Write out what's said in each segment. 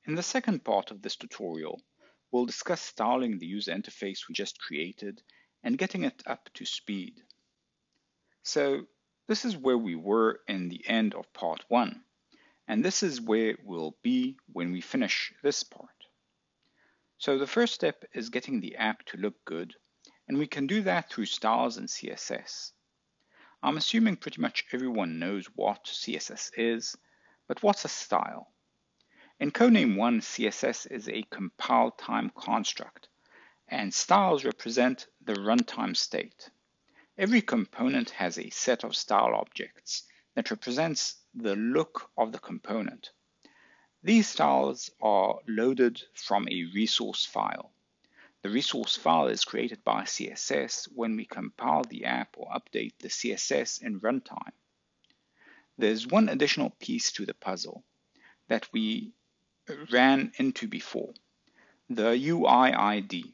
In the second part of this tutorial, we'll discuss styling the user interface we just created and getting it up to speed. So this is where we were in the end of part 1, and this is where we'll be when we finish this part. So the first step is getting the app to look good, and we can do that through styles in CSS. I'm assuming pretty much everyone knows what CSS is, but what's a style? In Codename One, CSS is a compile time construct, and styles represent the runtime state. Every component has a set of style objects that represents the look of the component. These styles are loaded from a resource file. The resource file is created by CSS when we compile the app or update the CSS in runtime. There's one additional piece to the puzzle that we ran into before, the UI ID.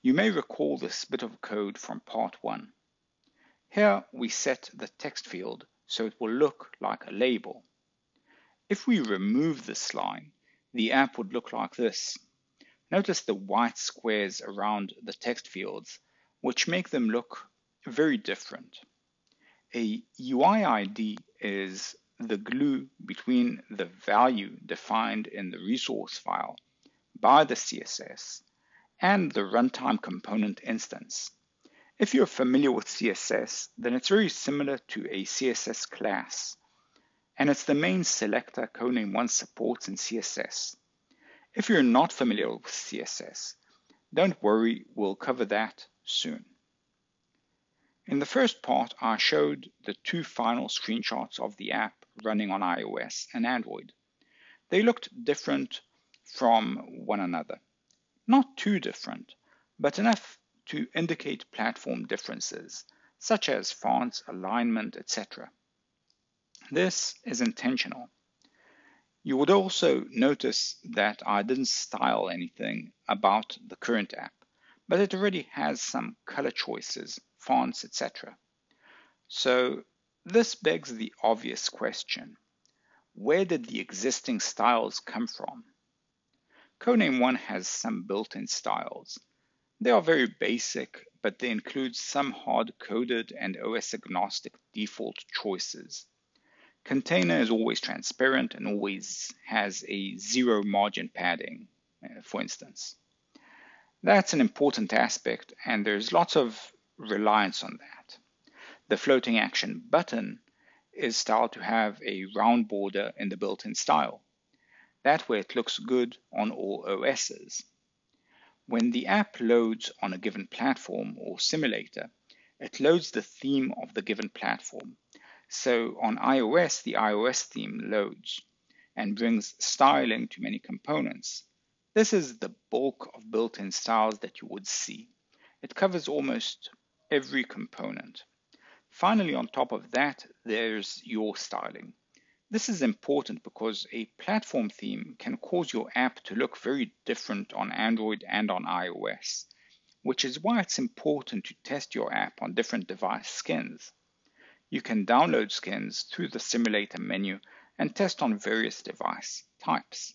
You may recall this bit of code from part 1. Here we set the text field so it will look like a label. If we remove this line, the app would look like this. Notice the white squares around the text fields, which make them look very different. A UI ID is the glue between the value defined in the resource file by the CSS and the runtime component instance. If you're familiar with CSS, then it's very similar to a CSS class, and it's the main selector Codename One supports in CSS. If you're not familiar with CSS, don't worry, we'll cover that soon. In the first part, I showed the two final screenshots of the app running on iOS and Android. They looked different from one another. Not too different, but enough to indicate platform differences, such as fonts, alignment, etc. This is intentional. You would also notice that I didn't style anything about the current app, but it already has some color choices, fonts, etc. So this begs the obvious question: where did the existing styles come from? Codename One has some built-in styles. They are very basic, but they include some hard-coded and OS-agnostic default choices. Container is always transparent and always has a zero margin padding, for instance. That's an important aspect, and there's lots of reliance on that. The floating action button is styled to have a round border in the built-in style. That way it looks good on all OSs. When the app loads on a given platform or simulator, it loads the theme of the given platform. So on iOS, the iOS theme loads and brings styling to many components. This is the bulk of built-in styles that you would see. It covers almost every component. Finally, on top of that, there's your styling. This is important because a platform theme can cause your app to look very different on Android and on iOS, which is why it's important to test your app on different device skins. You can download skins through the simulator menu and test on various device types.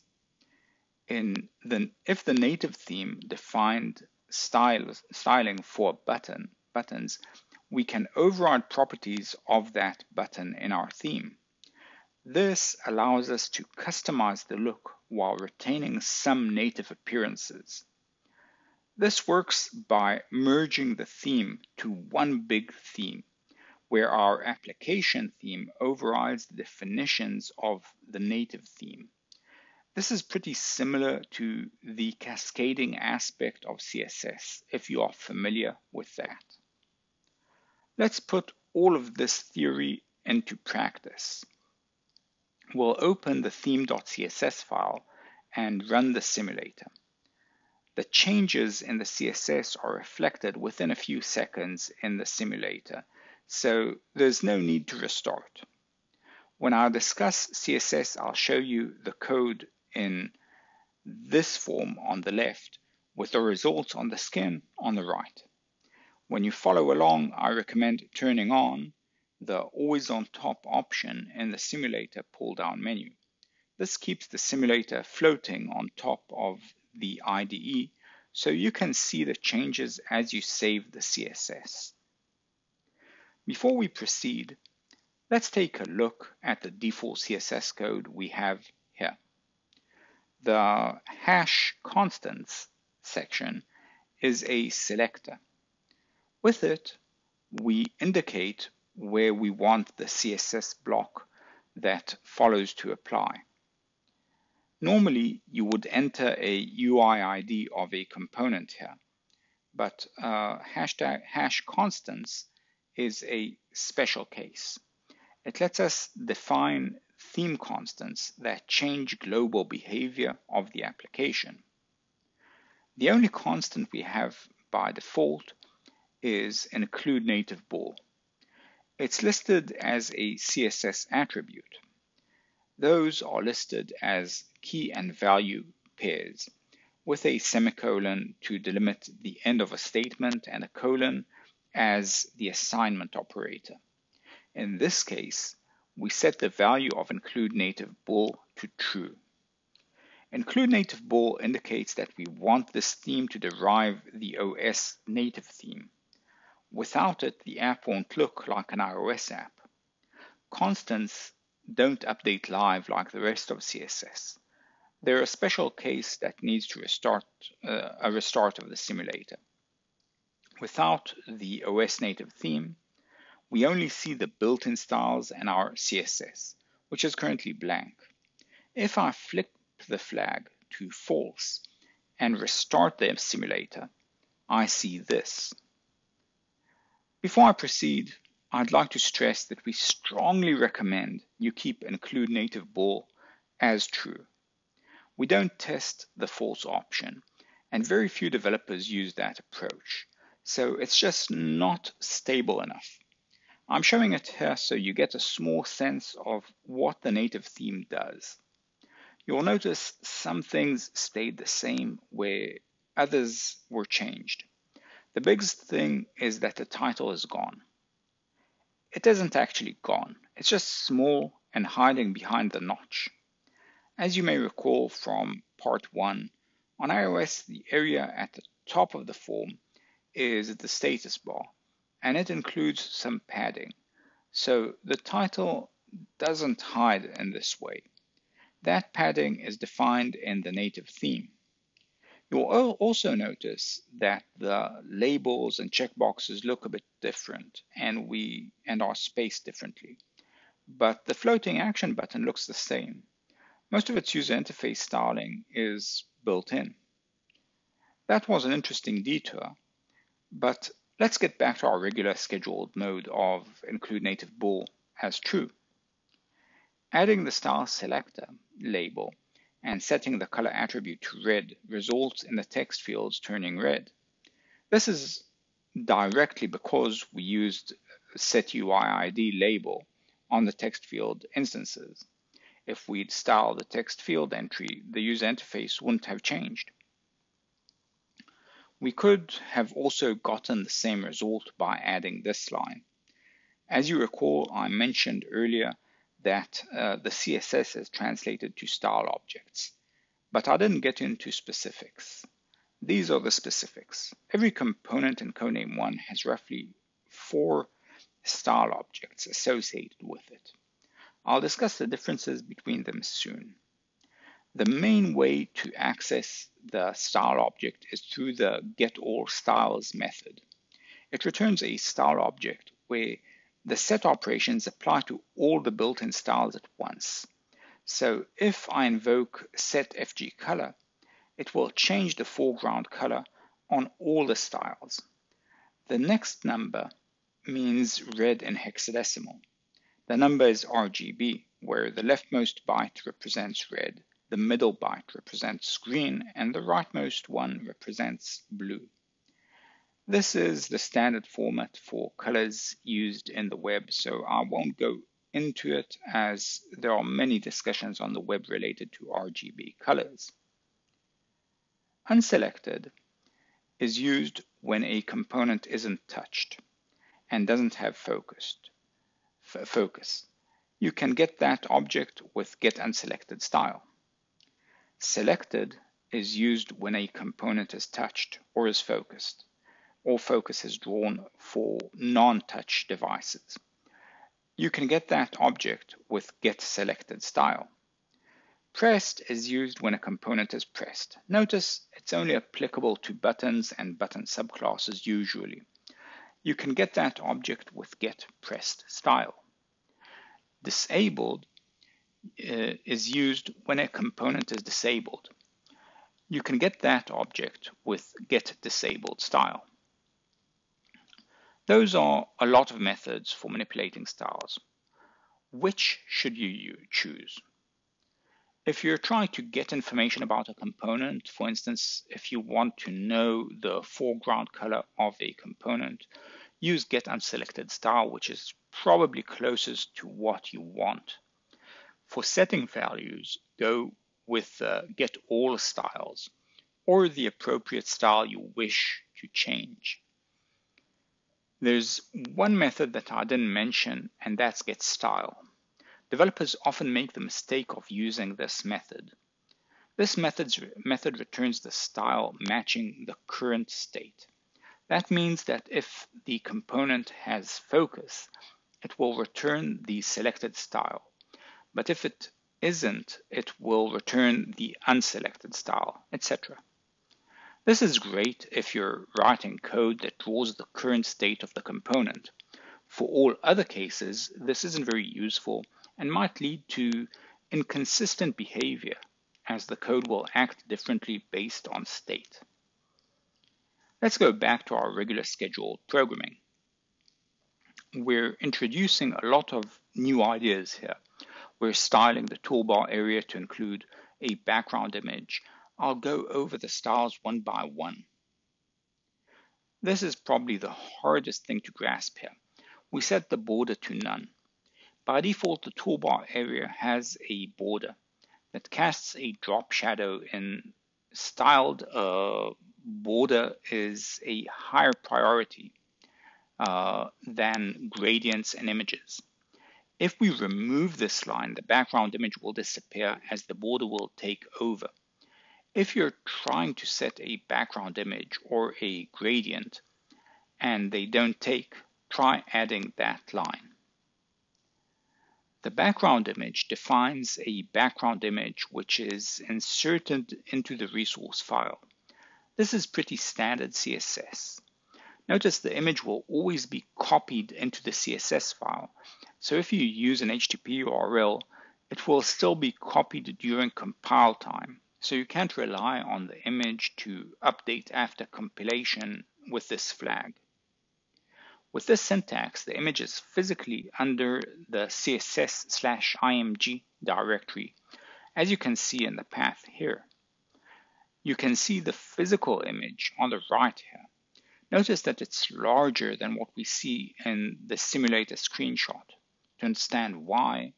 If the native theme defined styling for buttons, we can override properties of that button in our theme. This allows us to customize the look while retaining some native appearances. This works by merging the theme to one big theme, where our application theme overrides the definitions of the native theme. This is pretty similar to the cascading aspect of CSS, if you are familiar with that. Let's put all of this theory into practice. We'll open the theme.css file and run the simulator. The changes in the CSS are reflected within a few seconds in the simulator, so there's no need to restart. When I discuss CSS, I'll show you the code in this form on the left, with the results on the skin on the right. When you follow along, I recommend turning on the Always on Top option in the simulator pull-down menu. This keeps the simulator floating on top of the IDE so you can see the changes as you save the CSS. Before we proceed, let's take a look at the default CSS code we have here. The hash constants section is a selector. With it, we indicate where we want the CSS block that follows to apply. Normally, you would enter a UID of a component here, but hash constants is a special case. It lets us define theme constants that change global behavior of the application. The only constant we have by default is include native bool. It's listed as a CSS attribute. Those are listed as key and value pairs with a semicolon to delimit the end of a statement and a colon as the assignment operator. In this case, we set the value of include native bool to true. Include native bool indicates that we want this theme to derive the OS native theme. Without it, the app won't look like an iOS app. Constants don't update live like the rest of CSS. They're a special case that needs to a restart of the simulator. Without the OS native theme, we only see the built-in styles and our CSS, which is currently blank. If I flip the flag to false and restart the simulator, I see this. Before I proceed, I'd like to stress that we strongly recommend you keep include native bool as true. We don't test the false option, and very few developers use that approach, so it's just not stable enough. I'm showing it here so you get a small sense of what the native theme does. You'll notice some things stayed the same where others were changed. The biggest thing is that the title is gone. It isn't actually gone, it's just small and hiding behind the notch. As you may recall from part 1, on iOS the area at the top of the form is the status bar, and it includes some padding. So the title doesn't hide in this way. That padding is defined in the native theme. You'll also notice that the labels and checkboxes look a bit different and are spaced differently. But the floating action button looks the same. Most of its user interface styling is built in. That was an interesting detour, but let's get back to our regular scheduled mode of include native bool as true. Adding the style selector label and setting the color attribute to red results in the text fields turning red. This is directly because we used setUID label on the text field instances. If we'd styled the text field entry, the user interface wouldn't have changed. We could have also gotten the same result by adding this line. As you recall, I mentioned earlier that the CSS is translated to style objects, but I didn't get into specifics. These are the specifics. Every component in Codename One has roughly 4 style objects associated with it. I'll discuss the differences between them soon. The main way to access the style object is through the getAllStyles method. It returns a style object where the set operations apply to all the built-in styles at once. So if I invoke setFGColor, it will change the foreground color on all the styles. The next number means red in hexadecimal. The number is RGB, where the leftmost byte represents red, the middle byte represents green, and the rightmost one represents blue. This is the standard format for colors used in the web, so I won't go into it as there are many discussions on the web related to RGB colors. Unselected is used when a component isn't touched and doesn't have focus. You can get that object with getUnselectedStyle. Selected is used when a component is touched or is focused, or focus is drawn for non-touch devices. You can get that object with getSelectedStyle. Pressed is used when a component is pressed. Notice it's only applicable to buttons and button subclasses usually. You can get that object with getPressedStyle. Disabled is used when a component is disabled. You can get that object with getDisabledStyle. Those are a lot of methods for manipulating styles. Which should you choose? If you're trying to get information about a component, for instance, if you want to know the foreground color of a component, use getUnselectedStyle, which is probably closest to what you want. For setting values, go with getAllStyles, or the appropriate style you wish to change. There's one method that I didn't mention, and that's getStyle. Developers often make the mistake of using this method. This method returns the style matching the current state. That means that if the component has focus, it will return the selected style. But if it isn't, it will return the unselected style, etc. This is great if you're writing code that draws the current state of the component. For all other cases, this isn't very useful and might lead to inconsistent behavior, as the code will act differently based on state. Let's go back to our regular scheduled programming. We're introducing a lot of new ideas here. We're styling the toolbar area to include a background image. I'll go over the styles one by one. This is probably the hardest thing to grasp here. We set the border to none. By default, the toolbar area has a border that casts a drop shadow in. Styled border is a higher priority than gradients and images. If we remove this line, the background image will disappear as the border will take over. If you're trying to set a background image or a gradient and they don't take, try adding that line. The background image defines a background image which is inserted into the resource file. This is pretty standard CSS. Notice the image will always be copied into the CSS file. So if you use an HTTP URL, it will still be copied during compile time. So you can't rely on the image to update after compilation with this flag. With this syntax, the image is physically under the css/img directory, as you can see in the path here. You can see the physical image on the right here. Notice that it's larger than what we see in the simulator screenshot. To understand why,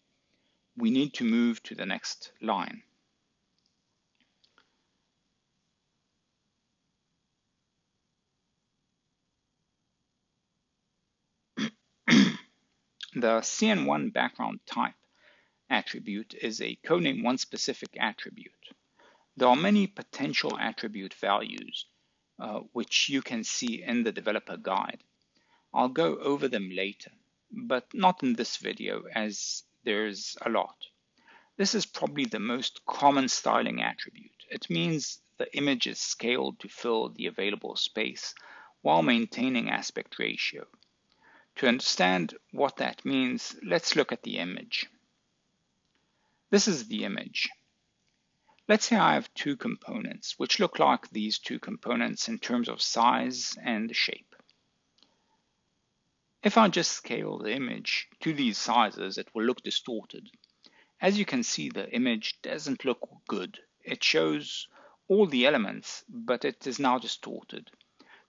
we need to move to the next line. The CN1 background type attribute is a Codename One specific attribute. There are many potential attribute values, which you can see in the developer guide. I'll go over them later, but not in this video as there's a lot. This is probably the most common styling attribute. It means the image is scaled to fill the available space while maintaining aspect ratio. To understand what that means, let's look at the image. This is the image. Let's say I have two components, which look like these two components in terms of size and shape. If I just scale the image to these sizes, it will look distorted. As you can see, the image doesn't look good. It shows all the elements, but it is now distorted.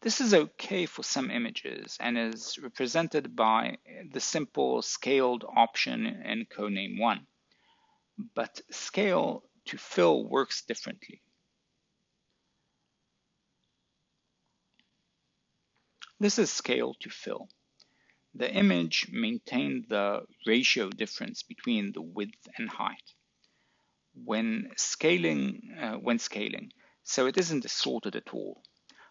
This is okay for some images and is represented by the simple scaled option in Codename One. But scale to fill works differently. This is scale to fill. the image maintained the ratio difference between the width and height when scaling, so it isn't distorted at all.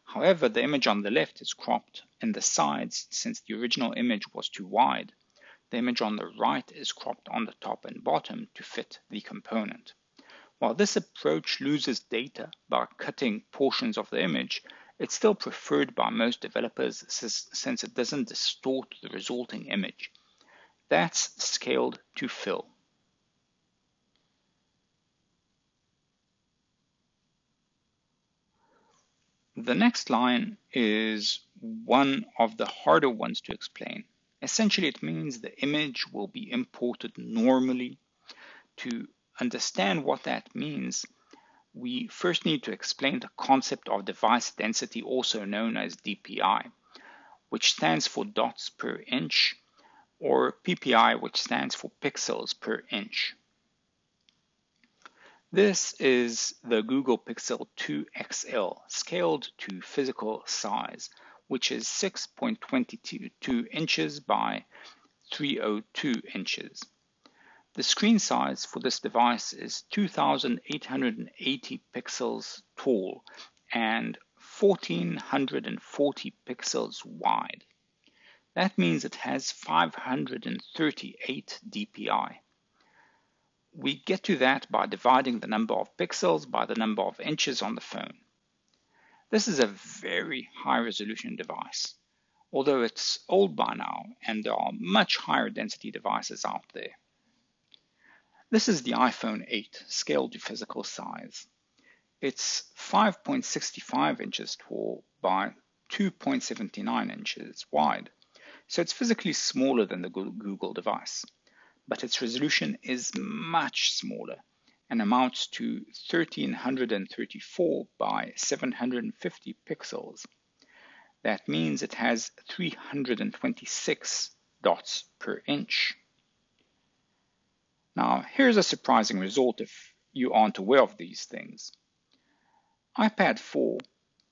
However, the image on the left is cropped in the sides since the original image was too wide. The image on the right is cropped on the top and bottom to fit the component. While this approach loses data by cutting portions of the image, it's still preferred by most developers since it doesn't distort the resulting image. That's scaled to fill. The next line is one of the harder ones to explain. Essentially, it means the image will be imported normally. To understand what that means, we first need to explain the concept of device density, also known as DPI, which stands for dots per inch, or PPI, which stands for pixels per inch. This is the Google Pixel 2 XL scaled to physical size, which is 6.22 inches by 302 inches. The screen size for this device is 2,880 pixels tall and 1,440 pixels wide. That means it has 538 DPI. We get to that by dividing the number of pixels by the number of inches on the phone. This is a very high resolution device, although it's old by now and there are much higher density devices out there. This is the iPhone 8 scaled to physical size. It's 5.65 inches tall by 2.79 inches wide, so it's physically smaller than the Google device. But its resolution is much smaller and amounts to 1334 by 750 pixels. That means it has 326 dots per inch. Now, here's a surprising result if you aren't aware of these things. iPad 4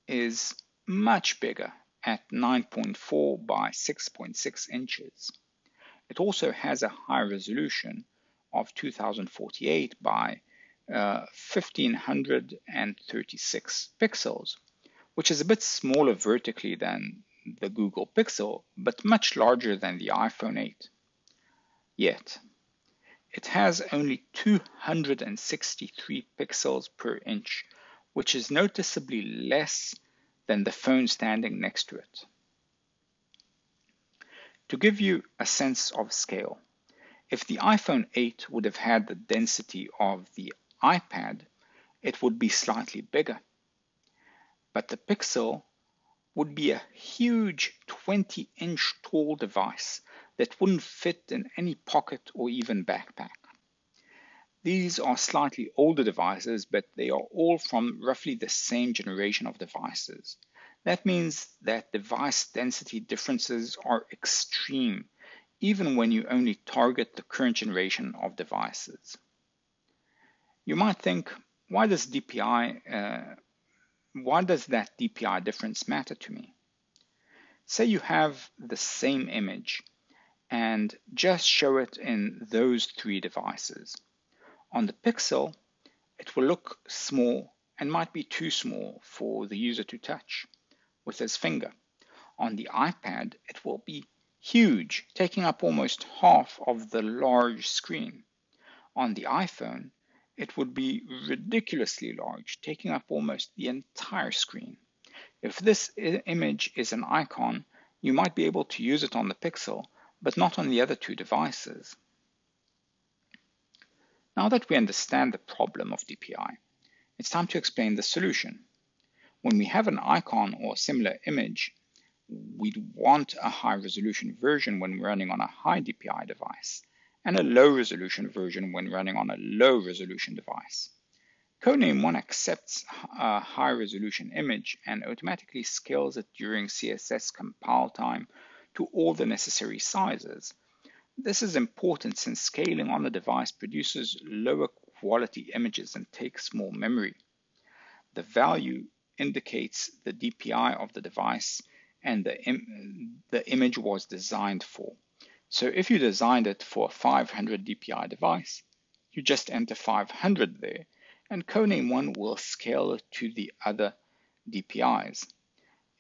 is much bigger at 9.4 by 6.6 inches. It also has a high resolution of 2048 by 1536 pixels, which is a bit smaller vertically than the Google Pixel, but much larger than the iPhone 8. Yet, it has only 263 pixels per inch, which is noticeably less than the phone standing next to it. To give you a sense of scale, if the iPhone 8 would have had the density of the iPad, it would be slightly bigger. But the Pixel would be a huge 20-inch tall device that wouldn't fit in any pocket or even backpack. These are slightly older devices, but they are all from roughly the same generation of devices. That means that device density differences are extreme, even when you only target the current generation of devices. You might think, why does that DPI difference matter to me? Say you have the same image and just show it in those three devices. On the Pixel, it will look small and might be too small for the user to touch with his finger. On the iPad, it will be huge, taking up almost half of the large screen. On the iPhone, it would be ridiculously large, taking up almost the entire screen. If this image is an icon, you might be able to use it on the Pixel, but not on the other two devices. Now that we understand the problem of DPI, it's time to explain the solution. When we have an icon or similar image, we'd want a high-resolution version when running on a high DPI device, and a low-resolution version when running on a low-resolution device. Codename One accepts a high-resolution image and automatically scales it during CSS compile time to all the necessary sizes. This is important since scaling on the device produces lower quality images and takes more memory. The value indicates the DPI of the device and the image was designed for. So if you designed it for a 500 dpi device, you just enter 500 there, and Codename One will scale it to the other DPIs.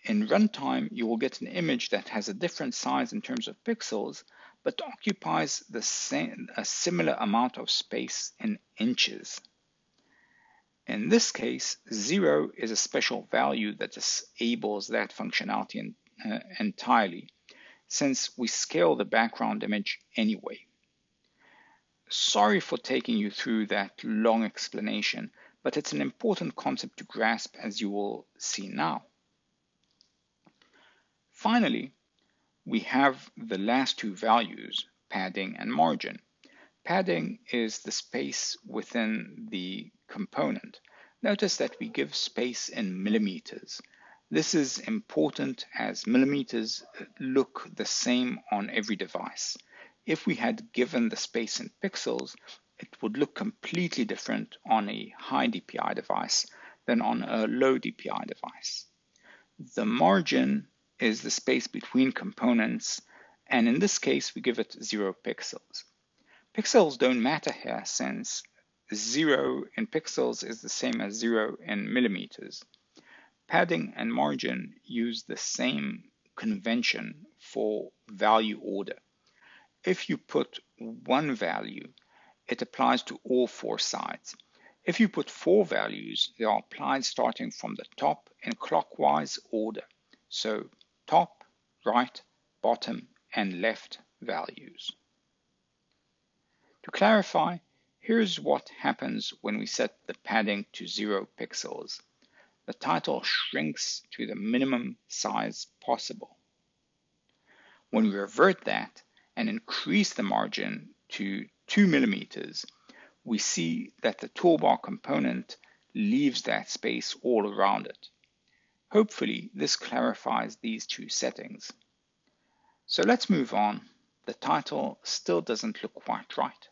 In runtime, you will get an image that has a different size in terms of pixels, but occupies a similar amount of space in inches. In this case, 0 is a special value that disables that functionality entirely, since we scale the background image anyway. Sorry for taking you through that long explanation, but it's an important concept to grasp, as you will see now. Finally, we have the last two values, padding and margin. Padding is the space within the component. Notice that we give space in millimeters. This is important as millimeters look the same on every device. If we had given the space in pixels, it would look completely different on a high DPI device than on a low DPI device. The margin is the space between components, and in this case, we give it 0 pixels. Pixels don't matter here, since 0 in pixels is the same as 0 in millimeters. Padding and margin use the same convention for value order. If you put one value, it applies to all 4 sides. If you put 4 values, they are applied starting from the top in clockwise order. So top, right, bottom, and left values. To clarify, here's what happens when we set the padding to 0 pixels. The title shrinks to the minimum size possible. When we revert that and increase the margin to 2 millimeters, we see that the toolbar component leaves that space all around it. Hopefully, this clarifies these two settings. So let's move on. The title still doesn't look quite right,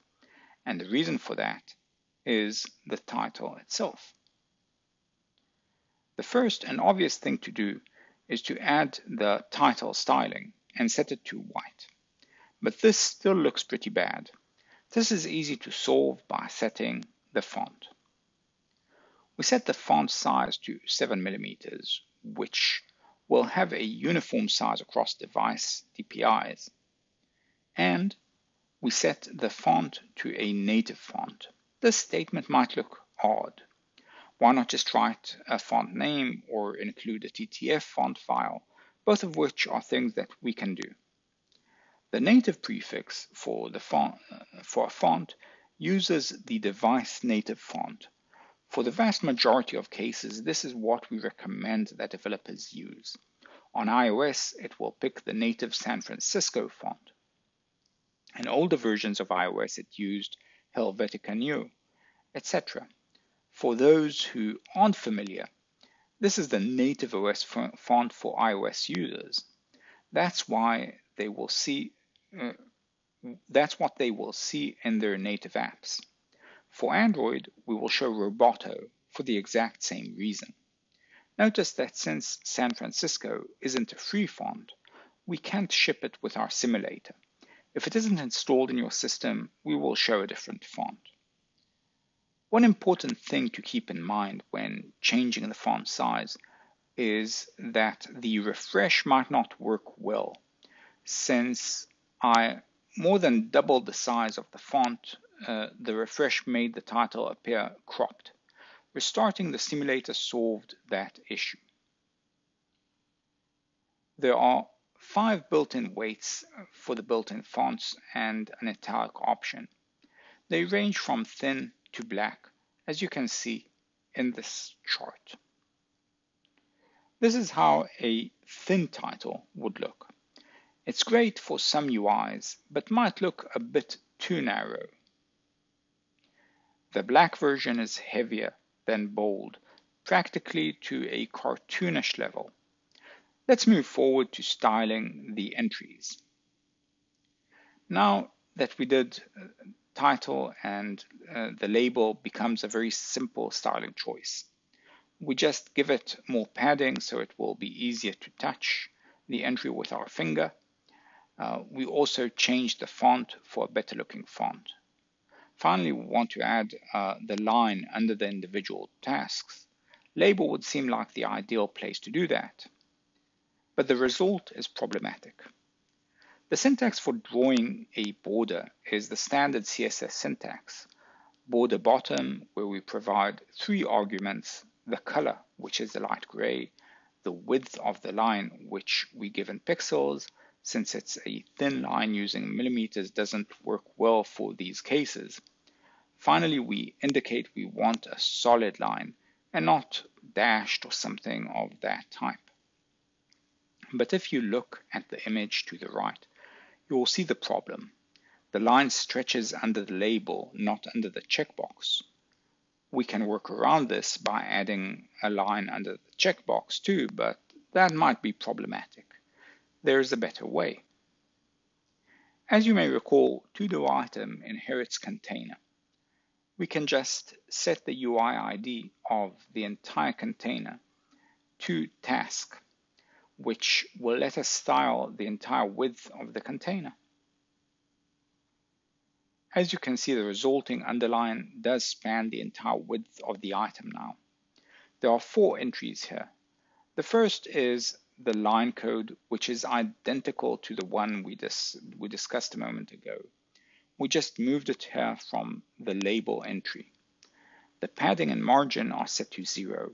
and the reason for that is the title itself. The first and obvious thing to do is to add the title styling and set it to white. But this still looks pretty bad. This is easy to solve by setting the font. We set the font size to 7 millimeters, which will have a uniform size across device DPIs. And we set the font to a native font. This statement might look odd. Why not just write a font name or include a TTF font file, both of which are things that we can do. The native prefix for a font uses the device native font. For the vast majority of cases, this is what we recommend that developers use. On iOS, it will pick the native San Francisco font. In older versions of iOS, it used Helvetica Neue, etc. For those who aren't familiar, this is the native OS font for iOS users. That's what they will see in their native apps. For Android, we will show Roboto for the exact same reason. Notice that since San Francisco isn't a free font, we can't ship it with our simulator. If it isn't installed in your system, we will show a different font. One important thing to keep in mind when changing the font size is that the refresh might not work well. Since I more than doubled the size of the font, the refresh made the title appear cropped. Restarting the simulator solved that issue. There are 5 built-in weights for the built-in fonts and an italic option. They range from thin to black, as you can see in this chart. This is how a thin title would look. It's great for some UIs, but might look a bit too narrow. The black version is heavier than bold, practically to a cartoonish level. Let's move forward to styling the entries. Now that we did title and the label becomes a very simple styling choice. We just give it more padding so it will be easier to touch, the entry with our finger. We also changed the font for a better looking font. Finally, we want to add the line under the individual tasks. Label would seem like the ideal place to do that, but the result is problematic. The syntax for drawing a border is the standard CSS syntax. Border bottom, where we provide 3 arguments: the color, which is the light gray, the width of the line, which we give in pixels. Since it's a thin line, using millimeters doesn't work well for these cases. Finally, we indicate we want a solid line and not dashed or something of that type. But if you look at the image to the right, you will see the problem. The line stretches under the label, not under the checkbox. We can work around this by adding a line under the checkbox too, but that might be problematic. There is a better way. As you may recall, TODO item inherits container. We can just set the UI ID of the entire container to task, which will let us style the entire width of the container. As you can see, the resulting underline does span the entire width of the item now. There are 4 entries here. The first is the line code, which is identical to the one we discussed a moment ago. We just moved it here from the label entry. The padding and margin are set to 0.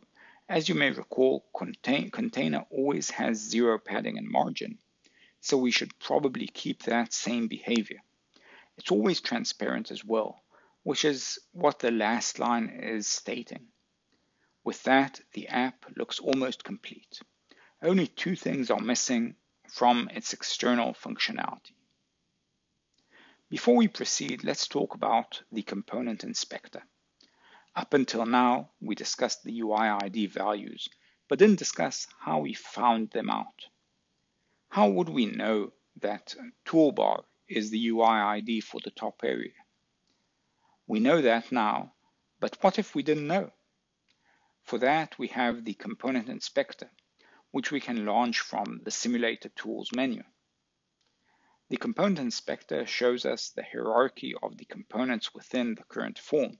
As you may recall, container always has 0 padding and margin, so we should probably keep that same behavior. It's always transparent as well, which is what the last line is stating. With that, the app looks almost complete. Only 2 things are missing from its external functionality. Before we proceed, let's talk about the component inspector. Up until now, we discussed the UI ID values, but didn't discuss how we found them out. How would we know that Toolbar is the UI ID for the top area? We know that now, but what if we didn't know? For that, we have the component inspector, which we can launch from the Simulator Tools menu. The component inspector shows us the hierarchy of the components within the current form.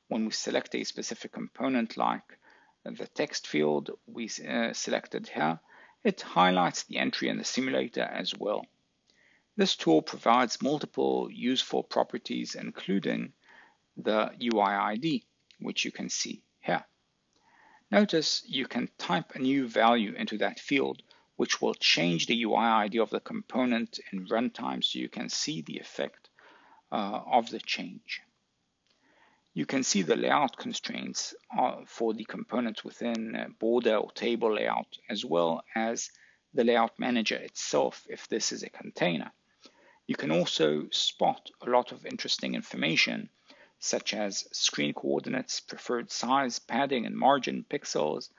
When we select a specific component like the text field we selected here, it highlights the entry in the simulator as well. This tool provides multiple useful properties, including the UI ID, which you can see here. Notice you can type a new value into that field, which will change the UI ID of the component in runtime, so you can see the effect of the change. You can see the layout constraints for the components within border or table layout, as well as the layout manager itself if this is a container. You can also spot a lot of interesting information, such as screen coordinates, preferred size, padding and margin, pixels.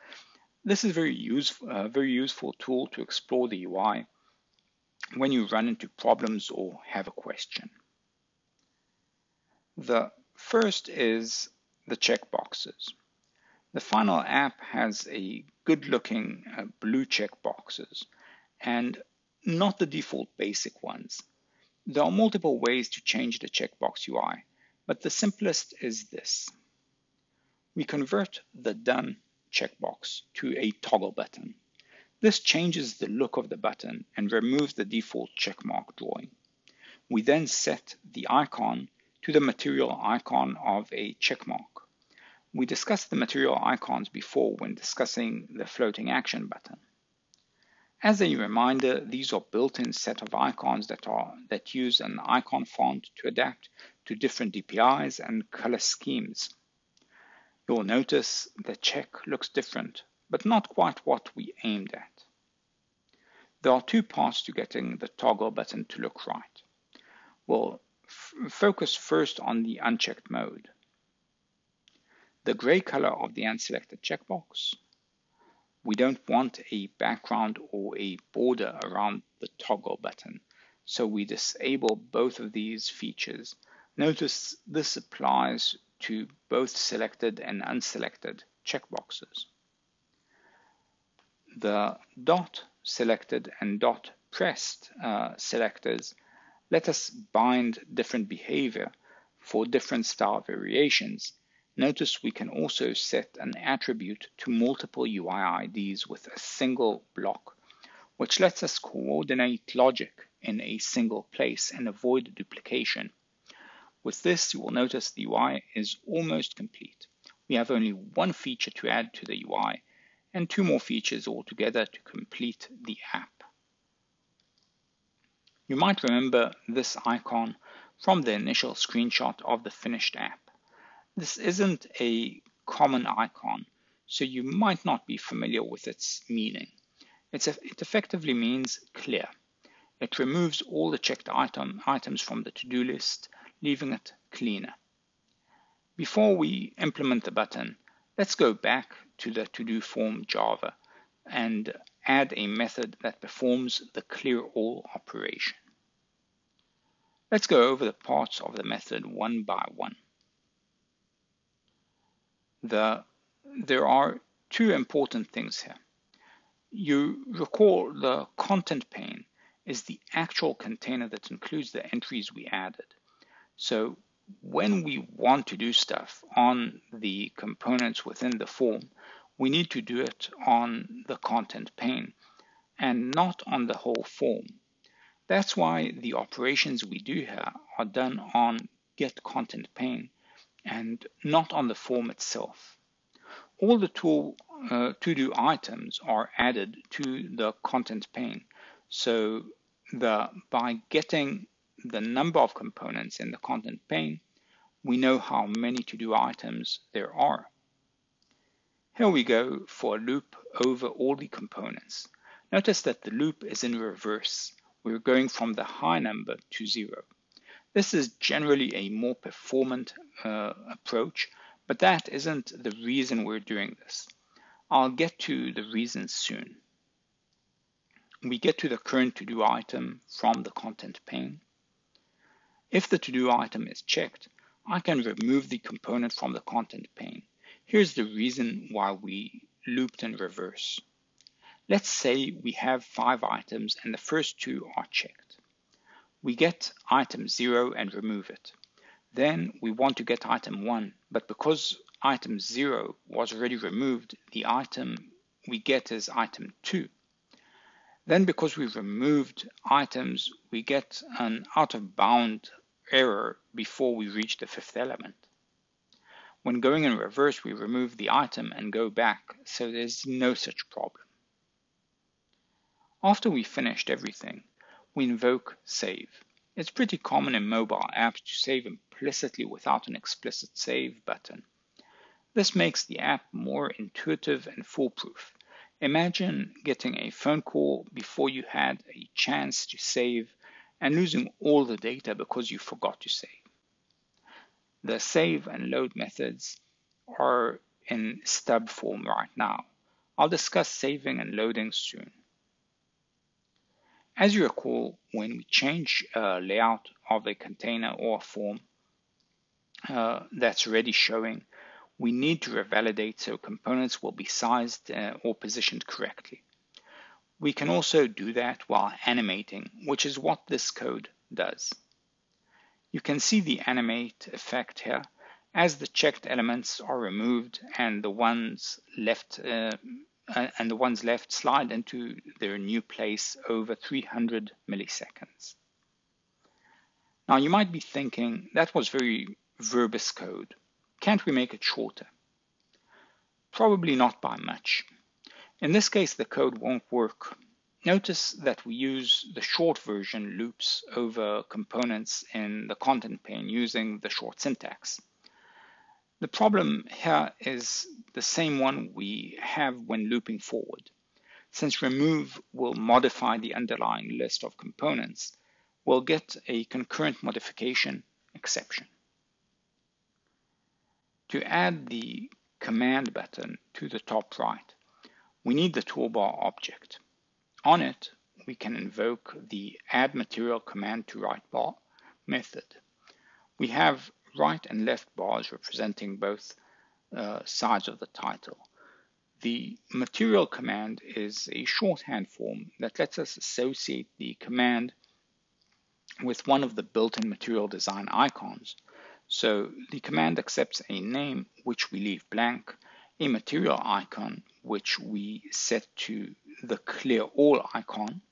This is a very useful tool to explore the UI when you run into problems or have a question. The first is the checkboxes. The final app has a good-looking blue checkboxes and not the default basic ones. There are multiple ways to change the checkbox UI, but the simplest is this. We convert the Done checkbox to a toggle button. This changes the look of the button and removes the default checkmark drawing. We then set the icon to the material icon of a checkmark. We discussed the material icons before when discussing the floating action button. As a reminder, these are built-in set of icons that use an icon font to adapt to different DPIs and color schemes. You'll notice the check looks different, but not quite what we aimed at. There are 2 parts to getting the toggle button to look right. We'll focus first on the unchecked mode. The gray color of the unselected checkbox. We don't want a background or a border around the toggle button, so we disable both of these features. Notice this applies to both selected and unselected checkboxes. The dot selected and dot pressed selectors let us bind different behavior for different style variations. Notice we can also set an attribute to multiple UI IDs with a single block, which lets us coordinate logic in a single place and avoid duplication. With this, you will notice the UI is almost complete. We have only one feature to add to the UI and two more features altogether to complete the app. You might remember this icon from the initial screenshot of the finished app. This isn't a common icon, so you might not be familiar with its meaning. It effectively means clear. It removes all the checked items from the to-do list, leaving it cleaner. Before we implement the button, let's go back to the to-do form Java and add a method that performs the clear all operation. Let's go over the parts of the method one by one. There are two important things here. You recall the content pane is the actual container that includes the entries we added. So when we want to do stuff on the components within the form, we need to do it on the content pane and not on the whole form. That's why the operations we do here are done on getContentPane and not on the form itself. All the to-do items are added to the content pane. So by getting the number of components in the content pane, we know how many to-do items there are. Here we go for a loop over all the components. Notice that the loop is in reverse. We're going from the high number to 0. This is generally a more performant approach, but that isn't the reason we're doing this. I'll get to the reasons soon. We get to the current to-do item from the content pane. If the to-do item is checked, I can remove the component from the content pane. Here's the reason why we looped in reverse. Let's say we have 5 items and the first 2 are checked. We get item 0 and remove it. Then we want to get item 1, but because item 0 was already removed, the item we get is item 2. Then because we removed items, we get an out-of-bound error before we reach the 5th element. When going in reverse, we remove the item and go back, so there's no such problem. After we finished everything, we invoke save. It's pretty common in mobile apps to save implicitly without an explicit save button. This makes the app more intuitive and foolproof. Imagine getting a phone call before you had a chance to save and losing all the data because you forgot to save. The save and load methods are in stub form right now. I'll discuss saving and loading soon. As you recall, when we change layout of a container or a form that's already showing, we need to revalidate so components will be sized or positioned correctly. We can also do that while animating, which is what this code does. You can see the animate effect here as the checked elements are removed and the ones left slide into their new place over 300 milliseconds. Now you might be thinking, that was very verbose code. Can't we make it shorter? Probably not by much. In this case, the code won't work. Notice that we use the short version loops over components in the content pane using the short syntax. The problem here is the same one we have when looping forward. Since remove will modify the underlying list of components, we'll get a concurrent modification exception. To add the command button to the top right, we need the toolbar object. On it, we can invoke the add material command to right bar method. We have right and left bars representing both sides of the title. The material command is a shorthand form that lets us associate the command with one of the built-in material design icons. So the command accepts a name, which we leave blank, a material icon, which we set to the clear all icon.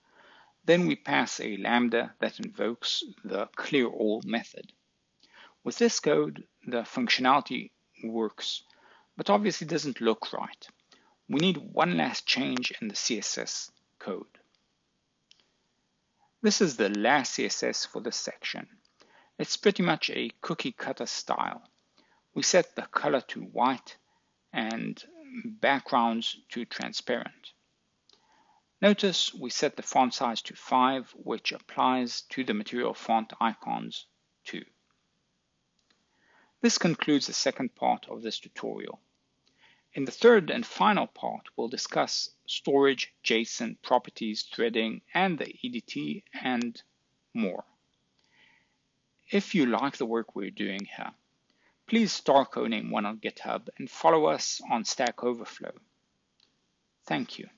Then we pass a lambda that invokes the clear all method. With this code, the functionality works, but obviously doesn't look right. We need one last change in the CSS code. This is the last CSS for this section. It's pretty much a cookie cutter style. We set the color to white and backgrounds to transparent. Notice we set the font size to 5, which applies to the material font icons too. This concludes the second part of this tutorial. In the third and final part, we'll discuss storage, JSON, properties, threading, and the EDT, and more. If you like the work we're doing here, please star Codename One on GitHub and follow us on Stack Overflow. Thank you.